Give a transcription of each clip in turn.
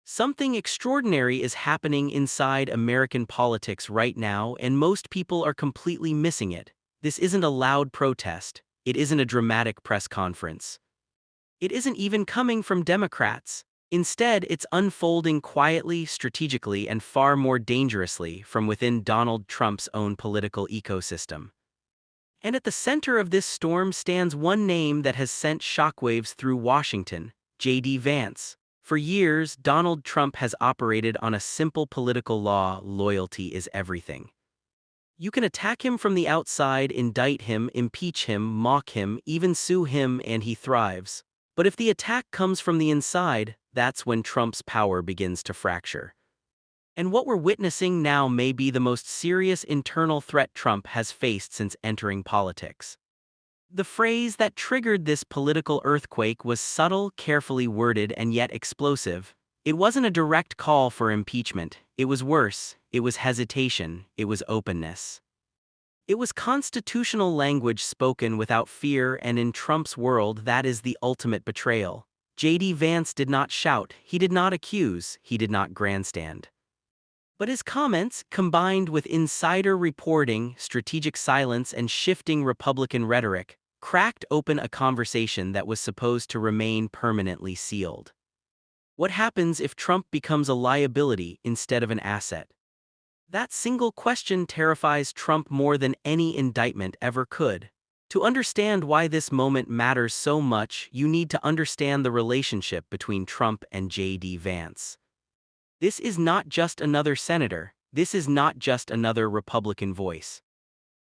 Something extraordinary is happening inside American politics right now, and most people are completely missing it. This isn't a loud protest. It isn't a dramatic press conference. It isn't even coming from Democrats. Instead, it's unfolding quietly, strategically, and far more dangerously from within Donald Trump's own political ecosystem. And at the center of this storm stands one name that has sent shockwaves through Washington: JD Vance. For years, Donald Trump has operated on a simple political law: loyalty is everything. You can attack him from the outside, indict him, impeach him, mock him, even sue him, and he thrives. But if the attack comes from the inside, that's when Trump's power begins to fracture. And what we're witnessing now may be the most serious internal threat Trump has faced since entering politics. The phrase that triggered this political earthquake was subtle, carefully worded, and yet explosive. It wasn't a direct call for impeachment. It was worse. It was hesitation. It was openness. It was constitutional language spoken without fear, and in Trump's world, that is the ultimate betrayal. JD Vance did not shout. He did not accuse. He did not grandstand. But his comments, combined with insider reporting, strategic silence, and shifting Republican rhetoric, cracked open a conversation that was supposed to remain permanently sealed. What happens if Trump becomes a liability instead of an asset? That single question terrifies Trump more than any indictment ever could. To understand why this moment matters so much, you need to understand the relationship between Trump and JD Vance. This is not just another senator. This is not just another Republican voice.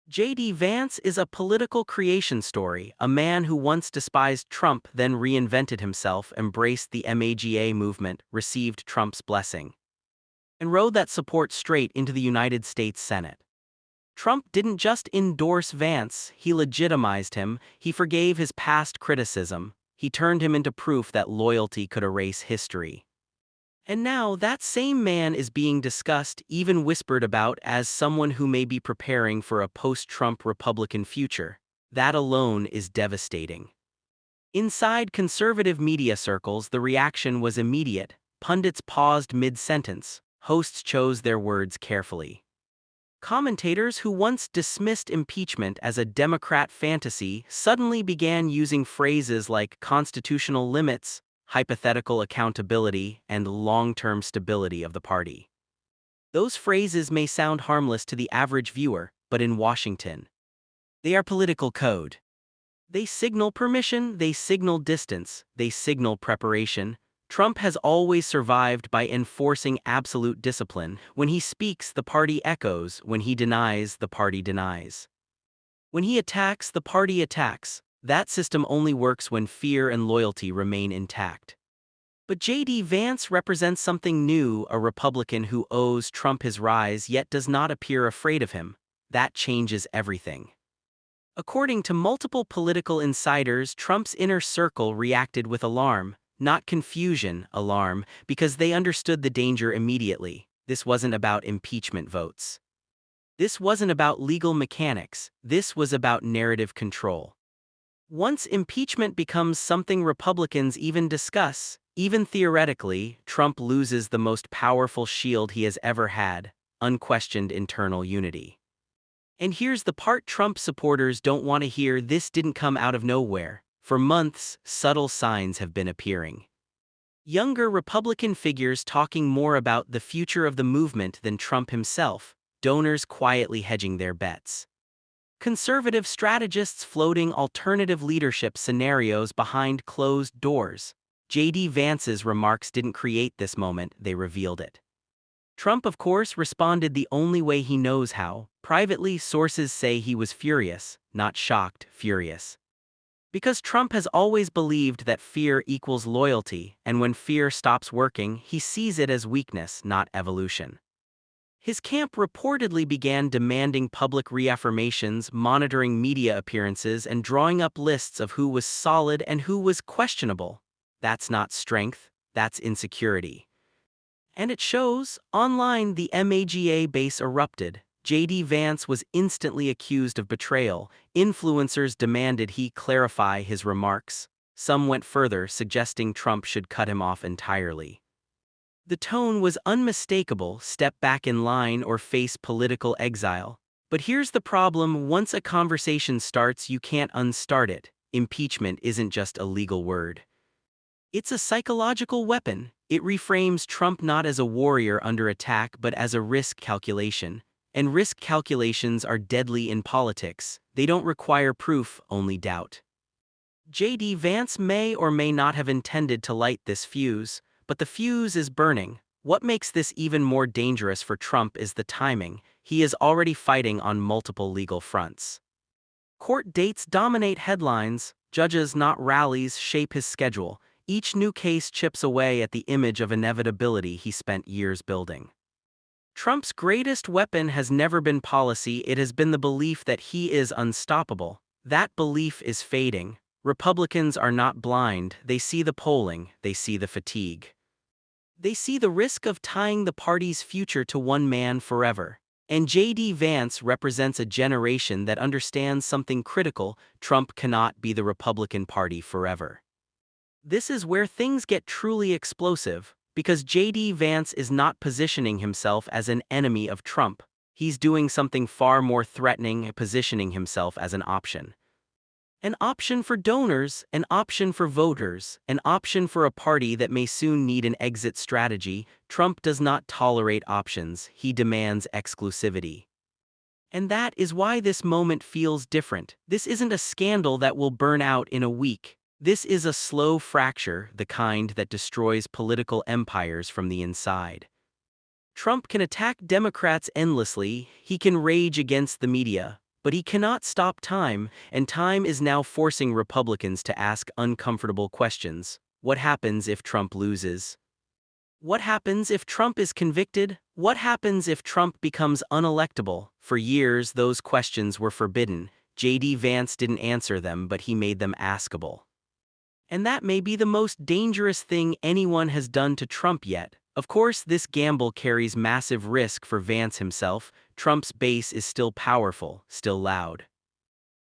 JD Vance is a political creation story, a man who once despised Trump, then reinvented himself, embraced the MAGA movement, received Trump's blessing, and rode that support straight into the United States Senate. Trump didn't just endorse Vance, he legitimized him, he forgave his past criticism, he turned him into proof that loyalty could erase history. And now that same man is being discussed, even whispered about, as someone who may be preparing for a post-Trump Republican future. That alone is devastating. Inside conservative media circles, the reaction was immediate. Pundits paused mid-sentence. Hosts chose their words carefully. Commentators who once dismissed impeachment as a Democrat fantasy suddenly began using phrases like constitutional limits, hypothetical accountability, and long-term stability of the party. Those phrases may sound harmless to the average viewer, but in Washington, they are political code. They signal permission, they signal distance, they signal preparation. Trump has always survived by enforcing absolute discipline. When he speaks, the party echoes. When he denies, the party denies. When he attacks, the party attacks. That system only works when fear and loyalty remain intact. But JD Vance represents something new, a Republican who owes Trump his rise yet does not appear afraid of him. That changes everything. According to multiple political insiders, Trump's inner circle reacted with alarm, not confusion, alarm, because they understood the danger immediately. This wasn't about impeachment votes. This wasn't about legal mechanics. This was about narrative control. Once impeachment becomes something Republicans even discuss, even theoretically, Trump loses the most powerful shield he has ever had: unquestioned internal unity. And here's the part Trump supporters don't want to hear: this didn't come out of nowhere. For months, subtle signs have been appearing. Younger Republican figures talking more about the future of the movement than Trump himself, donors quietly hedging their bets. Conservative strategists floating alternative leadership scenarios behind closed doors. JD Vance's remarks didn't create this moment, they revealed it. Trump, of course, responded the only way he knows how. Privately, sources say he was furious, not shocked, furious. Because Trump has always believed that fear equals loyalty, and when fear stops working, he sees it as weakness, not evolution. His camp reportedly began demanding public reaffirmations, monitoring media appearances, and drawing up lists of who was solid and who was questionable. That's not strength, that's insecurity. And it shows. Online, the MAGA base erupted. JD Vance was instantly accused of betrayal. Influencers demanded he clarify his remarks. Some went further, suggesting Trump should cut him off entirely. The tone was unmistakable: step back in line or face political exile. But here's the problem: once a conversation starts, you can't unstart it. Impeachment isn't just a legal word. It's a psychological weapon. It reframes Trump not as a warrior under attack but as a risk calculation. And risk calculations are deadly in politics. They don't require proof, only doubt. JD Vance may or may not have intended to light this fuse, but the fuse is burning. What makes this even more dangerous for Trump is the timing. He is already fighting on multiple legal fronts. Court dates dominate headlines, judges, not rallies, shape his schedule. Each new case chips away at the image of inevitability he spent years building. Trump's greatest weapon has never been policy, it has been the belief that he is unstoppable. That belief is fading. Republicans are not blind, they see the polling, they see the fatigue. They see the risk of tying the party's future to one man forever. And JD Vance represents a generation that understands something critical: Trump cannot be the Republican Party forever. This is where things get truly explosive, because JD Vance is not positioning himself as an enemy of Trump. He's doing something far more threatening: positioning himself as an option. An option for donors, an option for voters, an option for a party that may soon need an exit strategy. Trump does not tolerate options, he demands exclusivity. And that is why this moment feels different. This isn't a scandal that will burn out in a week. This is a slow fracture, the kind that destroys political empires from the inside. Trump can attack Democrats endlessly, he can rage against the media, but he cannot stop time, and time is now forcing Republicans to ask uncomfortable questions. What happens if Trump loses? What happens if Trump is convicted? What happens if Trump becomes unelectable? For years, those questions were forbidden. JD Vance didn't answer them, but he made them askable. And that may be the most dangerous thing anyone has done to Trump yet. Of course, this gamble carries massive risk for Vance himself. Trump's base is still powerful, still loud,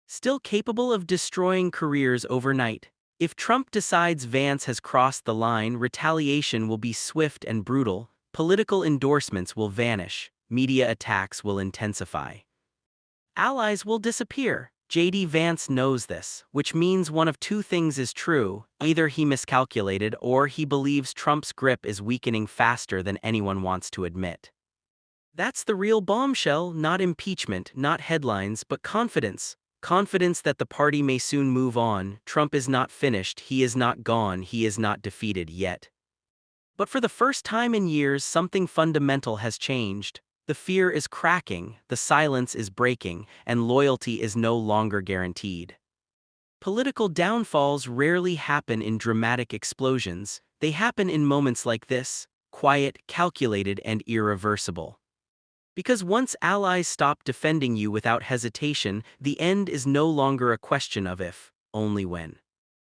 still capable of destroying careers overnight. If Trump decides Vance has crossed the line, retaliation will be swift and brutal. Political endorsements will vanish, media attacks will intensify, allies will disappear. JD Vance knows this, which means one of two things is true: either he miscalculated or he believes Trump's grip is weakening faster than anyone wants to admit. That's the real bombshell: not impeachment, not headlines, but confidence. Confidence that the party may soon move on. Trump is not finished, he is not gone, he is not defeated yet. But for the first time in years, something fundamental has changed. The fear is cracking, the silence is breaking, and loyalty is no longer guaranteed. Political downfalls rarely happen in dramatic explosions. They happen in moments like this: quiet, calculated, and irreversible. Because once allies stop defending you without hesitation, the end is no longer a question of if, only when.